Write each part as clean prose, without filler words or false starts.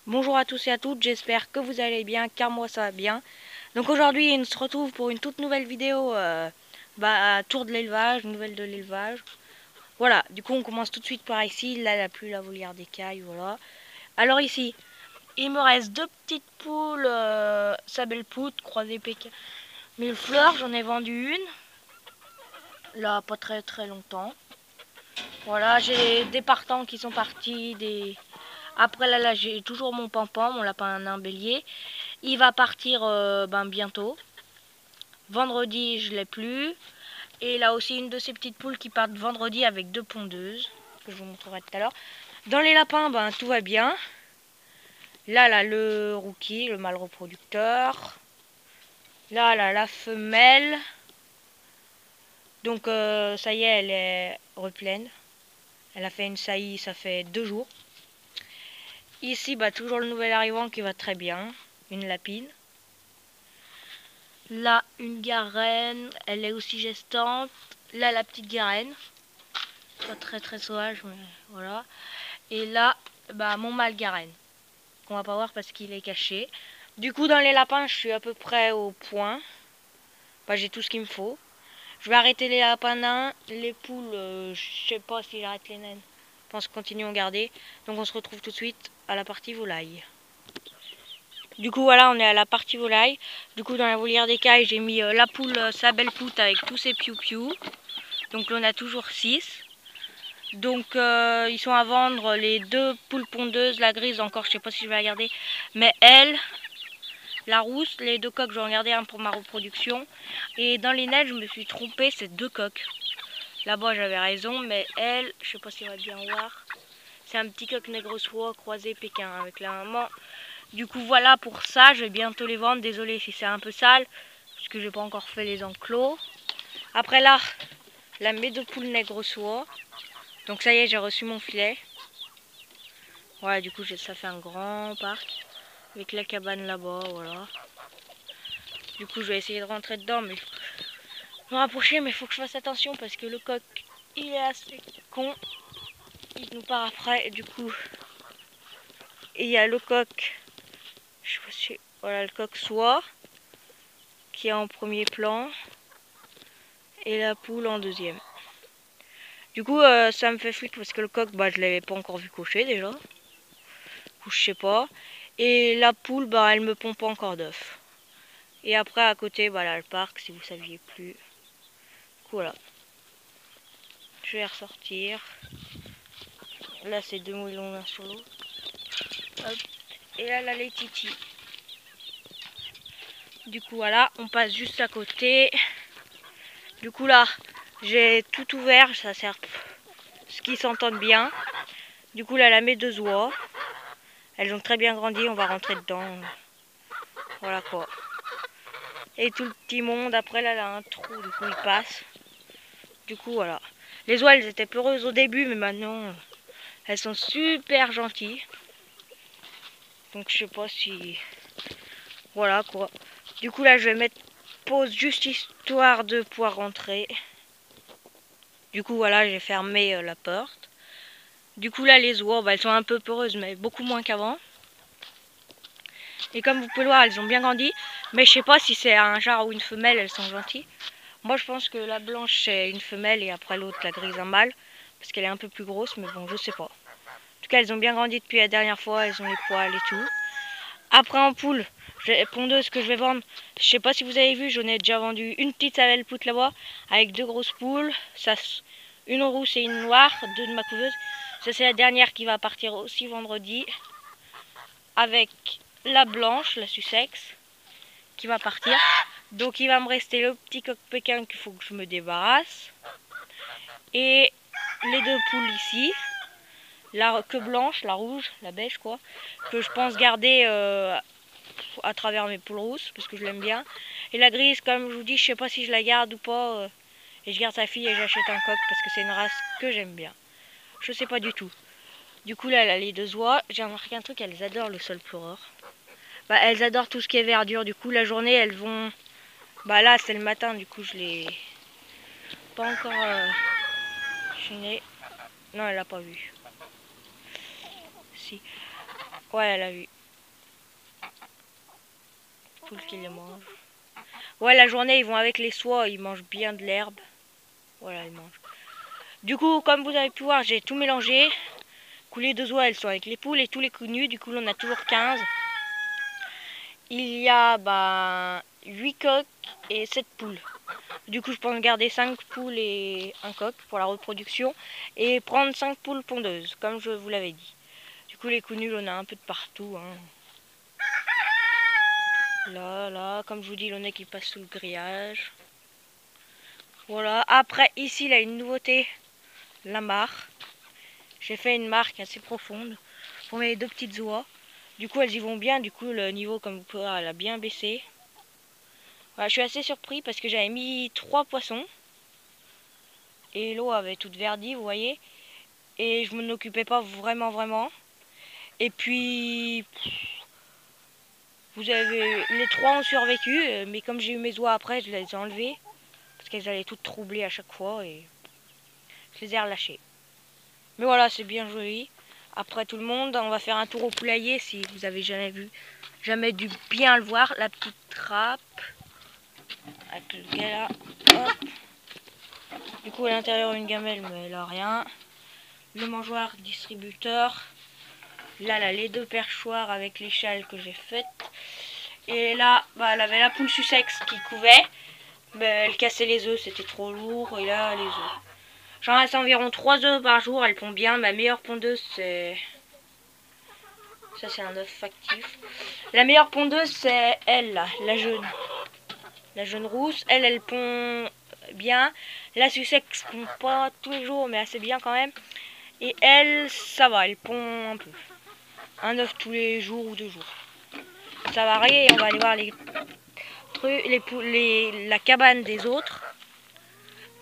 Bonjour à tous et à toutes, j'espère que vous allez bien car moi ça va bien. Donc aujourd'hui on se retrouve pour une toute nouvelle vidéo tour de l'élevage, nouvelle de l'élevage. Voilà, du coup on commence tout de suite par ici, là la pluie, la volière d'écailles, voilà. Alors ici, il me reste deux petites poules Sabelle-Poutre, croisées Pékin. Mille fleurs, j'en ai vendu une, là pas très longtemps. Voilà, j'ai des partants qui sont partis, Après là j'ai toujours mon pampan, mon lapin nain bélier. Il va partir bientôt. Vendredi, je l'ai plus. Et là aussi une de ces petites poules qui partent vendredi avec deux pondeuses, que je vous montrerai tout à l'heure. Dans les lapins, tout va bien. Là, le rookie, le mâle reproducteur. Là, la femelle. Donc, ça y est, elle est repleine. Elle a fait une saillie, ça fait 2 jours. Ici, toujours le nouvel arrivant qui va très bien. Une lapine. Là, une garenne, elle est aussi gestante. Là, la petite garenne. Pas très sauvage, mais voilà. Et là, mon mâle garenne. Qu'on va pas voir parce qu'il est caché. Du coup, dans les lapins, je suis à peu près au point. J'ai tout ce qu'il me faut. Je vais arrêter les lapins nains. Les poules, je sais pas si j'arrête les naines. Je pense qu'on continue à garder. Donc, on se retrouve tout de suite à la partie volaille. Du coup, voilà, on est à la partie volaille. Du coup, dans la volière d'écailles, j'ai mis la poule Sabelle-Poutre avec tous ses piou-piou. Donc, là, on a toujours 6. Donc, ils sont à vendre les deux poules pondeuses. La grise, encore, je sais pas si je vais la garder. Mais elle, la rousse, les deux coques, je vais en garder un pour ma reproduction. Et dans les neiges, je me suis trompée, c'est 2 coques. Là-bas, j'avais raison, mais elle, je sais pas si on va bien voir. C'est un petit coq nègre soie croisé Pékin avec la maman. Du coup, voilà pour ça. Je vais bientôt les vendre. Désolée si c'est un peu sale, parce que j'ai pas encore fait les enclos. Après là, mes deux poules nègre soie. Donc ça y est, j'ai reçu mon filet. Voilà, du coup, ça fait un grand parc avec la cabane là-bas, voilà. Du coup, je vais essayer de rentrer dedans, mais me rapprocher, mais il faut que je fasse attention parce que le coq, il est assez con. Il nous part après, et du coup, il y a le coq, je sais pas si, voilà, le coq soie qui est en premier plan et la poule en deuxième. Du coup, ça me fait flic parce que le coq, je l'avais pas encore vu cocher déjà. Du coup, je sais pas. Et la poule, elle me pompe pas encore d'œufs. Et après, à côté, là, le parc, si vous saviez plus. Du coup, voilà. Je vais ressortir. Là, c'est 2 moulons l'un sur l'autre. Et là, la Laetitia. Du coup, voilà, on passe juste à côté. Du coup, là, j'ai tout ouvert. Ça sert ce qui s'entendent bien. Du coup, là, mes deux oies. Elles ont très bien grandi. On va rentrer dedans. Voilà quoi. Et tout le petit monde. Après, là, a un trou. Du coup, il passe. Du coup, voilà. Les oies, elles étaient peureuses au début, mais maintenant, elles sont super gentilles. Donc, je sais pas si... Voilà, quoi. Du coup, là, je vais mettre pause juste histoire de pouvoir rentrer. Du coup, voilà, j'ai fermé la porte. Du coup, là, les oies, elles sont un peu peureuses, mais beaucoup moins qu'avant. Et comme vous pouvez le voir, elles ont bien grandi. Mais je sais pas si c'est un genre ou une femelle, elles sont gentilles. Moi, je pense que la blanche, c'est une femelle et après l'autre, la grise, un mâle. Parce qu'elle est un peu plus grosse, mais bon, je sais pas. En tout cas, elles ont bien grandi depuis la dernière fois. Elles ont les poils et tout. Après, en poule, pondeuse que je vais vendre. Je sais pas si vous avez vu, j'en ai déjà vendu une petite Sabelle-Poutre là-bas. Avec 2 grosses poules. Une rousse et une noire, 2 de ma couveuse. Ça, c'est la dernière qui va partir aussi vendredi. Avec la blanche, la Sussex, qui va partir. Donc, il va me rester le petit coq Pékin qu'il faut que je me débarrasse. Et les 2 poules ici. La queue blanche, la rouge, la beige quoi. Que je pense garder à travers mes poules rousses parce que je l'aime bien. Et la grise, comme je vous dis, je sais pas si je la garde ou pas. Et je garde sa fille et j'achète un coq parce que c'est une race que j'aime bien. Je sais pas du tout. Du coup, là, elle a les 2 oies. J'ai remarqué un truc, elles adorent le sol pleureur. Elles adorent tout ce qui est verdure. Du coup, la journée, elles vont... là, c'est le matin, du coup, je l'ai pas encore chiné. Non, elle l'a pas vu. Si. Ouais, elle a vu. poules qui les mangent. Ouais, la journée, ils vont avec les soies, ils mangent bien de l'herbe. Voilà, ils mangent. Du coup, comme vous avez pu voir, j'ai tout mélangé. Du coup, les 2 oies, elles sont avec les poules et tous les coups nus. Du coup, on a toujours 15. Il y a 8 coqs et 7 poules. Du coup, je pense garder 5 poules et un coq pour la reproduction. Et prendre 5 poules pondeuses, comme je vous l'avais dit. Du coup, les coups nuls, on a un peu de partout. Hein. Là, comme je vous dis, le nez qui passe sous le grillage. Voilà. Après, ici, il a une nouveauté. La mare. J'ai fait une marque assez profonde pour mes 2 petites oies. Du coup, elles y vont bien. Du coup, le niveau, comme vous pouvez voir, elle a bien baissé. Voilà, je suis assez surpris parce que j'avais mis 3 poissons. Et l'eau avait toute verdie, vous voyez. Et je m'en occupais pas vraiment. Et puis, vous avez les 3 ont survécu. Mais comme j'ai eu mes oies après, je les ai enlevées. Parce qu'elles allaient toutes troubler à chaque fois. Et je les ai relâchées. Mais voilà, c'est bien joli. Après tout le monde, on va faire un tour au poulailler si vous avez jamais dû bien le voir. La petite trappe. Avec le gars là. Hop. Du coup, à l'intérieur, une gamelle, mais là, rien. Le mangeoire distributeur. Là, les 2 perchoirs avec l'échelle que j'ai faite. Et là, elle avait la poule Sussex qui couvait. Mais elle cassait les œufs, c'était trop lourd. Et là, les œufs. J'en reste environ 3 œufs par jour, elle pond bien. Ma meilleure pondeuse, c'est... Ça, c'est un œuf factif. La meilleure pondeuse, c'est elle, là, la jaune. La jaune rousse. Elle pond bien. La Sussex pond pas tous les jours, mais assez bien quand même. Et elle, ça va, elle pond un peu. Un œuf tous les jours ou 2 jours. Ça varie et on va aller voir les trucs, la cabane des autres.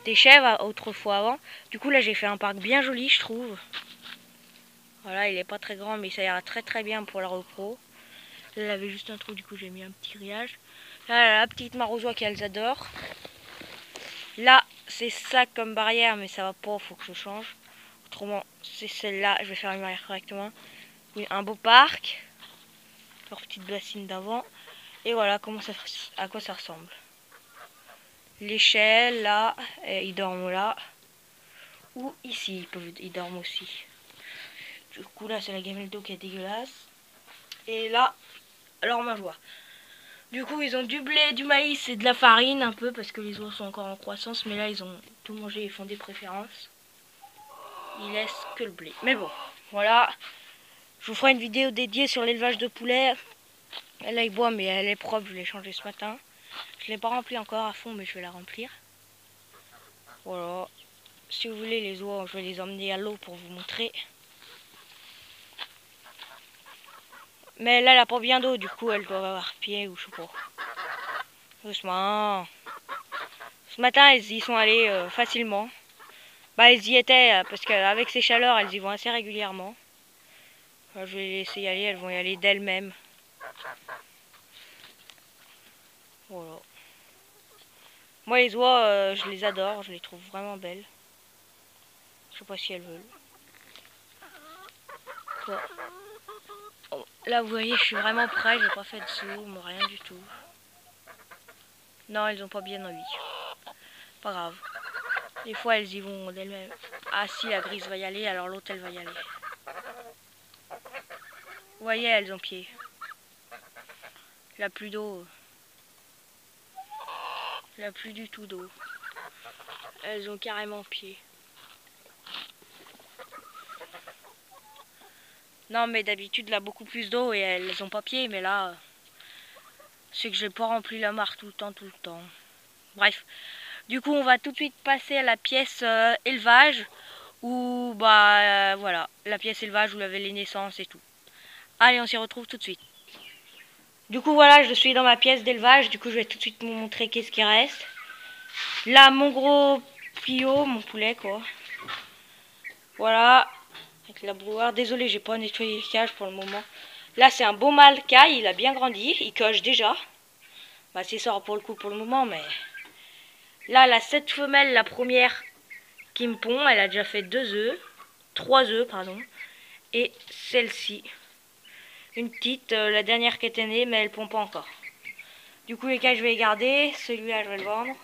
Des chèvres autrefois avant. Du coup, là, j'ai fait un parc bien joli, je trouve. Voilà, il est pas très grand, mais ça ira très bien pour la repro. Là, il avait juste un trou, du coup, j'ai mis un petit grillage. Là, la petite marosoie qu'elles adorent. Là, c'est ça comme barrière, mais ça va pas, faut que je change. Autrement, c'est celle-là, je vais faire une barrière correctement. Un beau parc. Leur petite bassine d'avant. Et voilà à quoi ça ressemble. L'échelle, là, ils dorment là. Ou ici, ils dorment aussi. Du coup, là, c'est la gamelle d'eau qui est dégueulasse. Et là, leur mangeoire. Du coup, ils ont du blé, du maïs et de la farine un peu parce que les oies sont encore en croissance. Mais là, ils ont tout mangé, ils font des préférences. Ils laissent que le blé. Mais bon, voilà. Je vous ferai une vidéo dédiée sur l'élevage de poulets. Elle avec bois, mais elle est propre, je l'ai changée ce matin. Je ne l'ai pas remplie encore à fond, mais je vais la remplir. Voilà. Si vous voulez les oies, je vais les emmener à l'eau pour vous montrer. Mais là, elle n'a pas bien d'eau, du coup, elle doit avoir pied ou je sais pas. Doucement. Ce matin, elles y sont allées facilement. Elles y étaient parce qu'avec ces chaleurs, elles y vont assez régulièrement. Je vais les laisser y aller, elles vont y aller d'elles-mêmes. Voilà. Moi, les oies, je les adore, je les trouve vraiment belles. Je sais pas si elles veulent. Quoi. Oh, là, vous voyez, je suis vraiment près, j'ai pas fait de zoom, rien du tout. Non, elles ont pas bien envie. Pas grave. Des fois, elles y vont d'elles-mêmes. Ah si, la grise va y aller, alors l'autre, elle va y aller. Vous voyez, elles ont pied. Il n'y a plus d'eau. Il n'y a plus du tout d'eau. Elles ont carrément pied. Non, mais d'habitude, il y a beaucoup plus d'eau et elles ont pas pied. Mais là, c'est que j'ai pas rempli la mare tout le temps. Bref. Du coup, on va tout de suite passer à la pièce élevage. Où, voilà, la pièce élevage où il y avait les naissances et tout. Allez, on s'y retrouve tout de suite. Du coup, voilà, je suis dans ma pièce d'élevage. Du coup, je vais tout de suite vous montrer qu'est-ce qui reste. Là, mon gros pio, mon poulet, quoi. Voilà. Avec la brouillard. Désolé, j'ai pas nettoyé le cage pour le moment. Là, c'est un beau mâle caille. Il a bien grandi. Il coche déjà. C'est ça pour le coup pour le moment, mais... Là, la 7 femelle, la première qui me pond, elle a déjà fait 2 œufs. 3 œufs, pardon. Et celle-ci. Une petite, la dernière qui était née, mais elle pond pas encore. Du coup, les cailles, je vais les garder. Celui-là, je vais le vendre.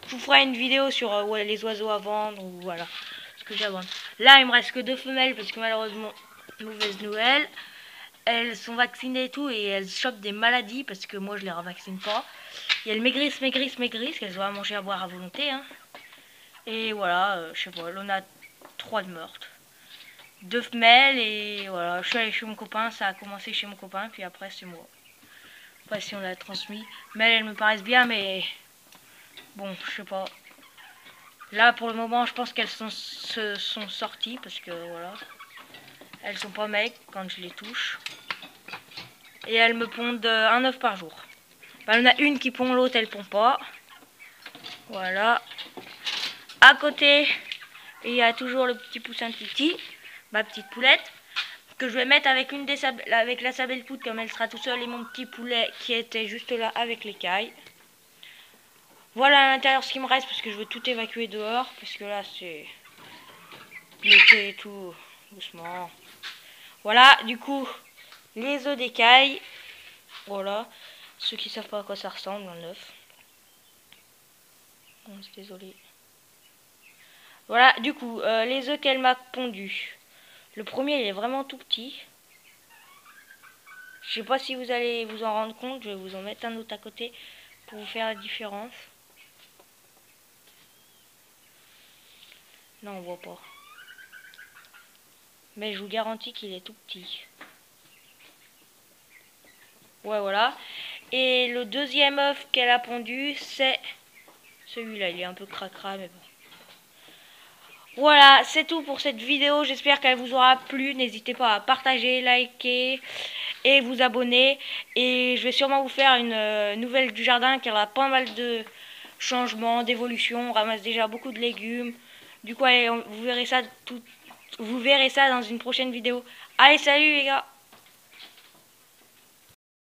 Je vous ferai une vidéo sur les oiseaux à vendre ou voilà ce que j'ai à vendre. Là, il me reste que 2 femelles parce que malheureusement, mauvaise nouvelle. Elles sont vaccinées et tout et elles chopent des maladies parce que moi, je les revaccine pas. Et elles maigrissent, qu'elles ont à manger, à boire à volonté. Hein. Et voilà, je sais pas, là on a 3 de meurtres. 2 femelles et voilà, je suis allée chez mon copain, ça a commencé chez mon copain, puis après c'est moi. Après si on l'a transmis. Mais elles me paraissent bien, mais bon, je sais pas. Là pour le moment, je pense qu'elles se sont sorties parce que voilà, elles sont pas maigres quand je les touche. Et elles me pondent un œuf par jour. Ben, il y en a une qui pond, l'autre elle pond pas. Voilà. À côté, il y a toujours le petit poussin de Titi, ma petite poulette, que je vais mettre avec avec la sabelle poudre comme elle sera tout seule et mon petit poulet qui était juste là avec l'écaille. Voilà à l'intérieur ce qui me reste parce que je veux tout évacuer dehors parce que là c'est l'été et tout, doucement. Voilà, du coup, les œufs d'écaille. Voilà, ceux qui savent pas à quoi ça ressemble, un œuf. Désolé. Voilà, du coup, les œufs qu'elle m'a pondus. Le premier, il est vraiment tout petit. Je sais pas si vous allez vous en rendre compte. Je vais vous en mettre un autre à côté pour vous faire la différence. Non, on voit pas. Mais je vous garantis qu'il est tout petit. Ouais, voilà. Et le deuxième œuf qu'elle a pondu, c'est celui-là. Il est un peu cracra, mais bon. Voilà, c'est tout pour cette vidéo. J'espère qu'elle vous aura plu. N'hésitez pas à partager, liker et vous abonner. Et je vais sûrement vous faire une nouvelle du jardin car elle a pas mal de changements, d'évolution. On ramasse déjà beaucoup de légumes. Du coup, allez, vous verrez ça dans une prochaine vidéo. Allez, salut les gars!